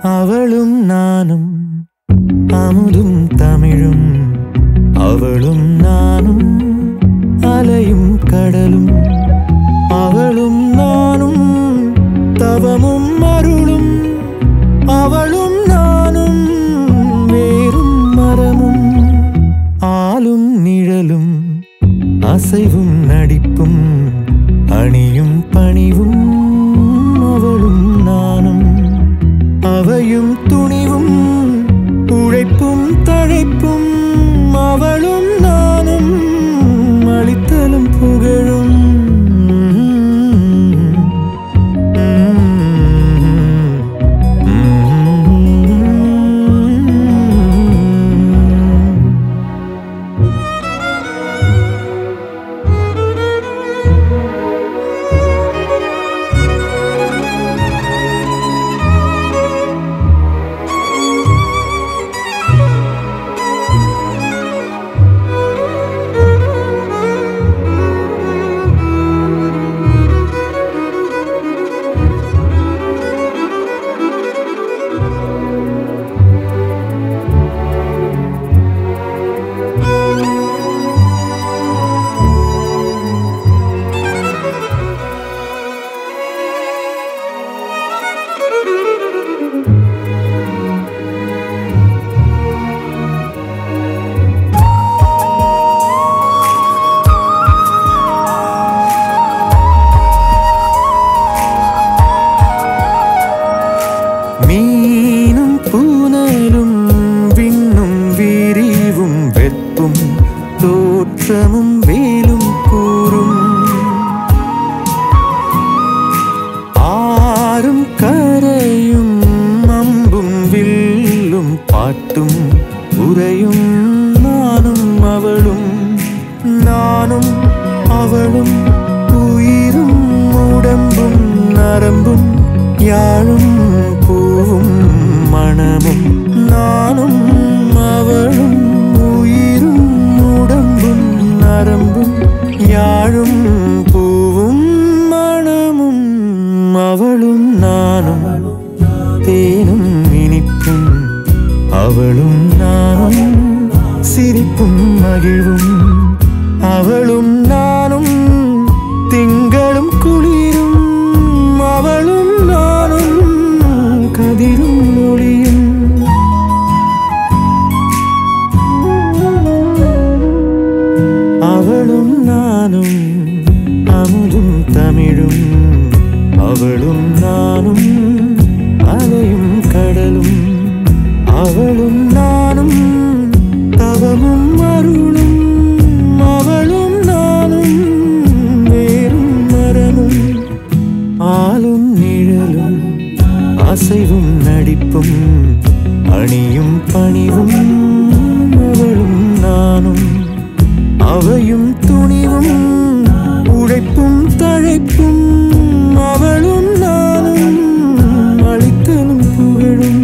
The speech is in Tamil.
அவளும் நானும் அமுதும் தமிழும் அவளும் நானும் அலையும் கடலும் அவளும் நானும் தவமும் அருளும் அவளும் நானும் வேறும் மரமும் ஆளும் நிழலும் அசைவும் நடிப்பும் அணியும் பணிவும் அவளும் நானும் அவையும் துணிவும் உழைப்பும் தழைப்பும் அவளும் நானும் அளித்தலும் புகழும் மீனும் பூனலும் விண்ணும் விரிவும் வெப்பும் தோற்றமும் வேலும் கூறும் ஆறும் கரையும் அம்பும் வில்லும் பாட்டும் உரையும் நானும் அவளும் அவளும் உயிரும் உடம்பும் நரம்பும் யாழும் பூவும் மணமும் நானும் அவளும் உயிரும் உடம்பும் நரம்பும் யாழும் பூவும் மணமும் அவளும் நானும் தேனும் இனிப்பும் அவளும் நானும் சிரிப்பும் மகிழ்வும் அவளும் நானும் திங்களும் குளிரும் அவளும் நானும் கதிரும் ஒளியும் அவளும் நானும் அமுதும் தமிழும் அவளும் நானும் அலையும் கடலும் அவளும் நானும் தவமும் அருளும் அவளும் நானும் வேறும் மரமும் ஆளும் நிழலும் அசைவும் நடிப்பும் அணியும் பணிவும் அவளும் நானும் அவையும் துணிவும் உழைப்பும் தழைப்பும் அவளும் நானும் அளித்தலும் புகழும்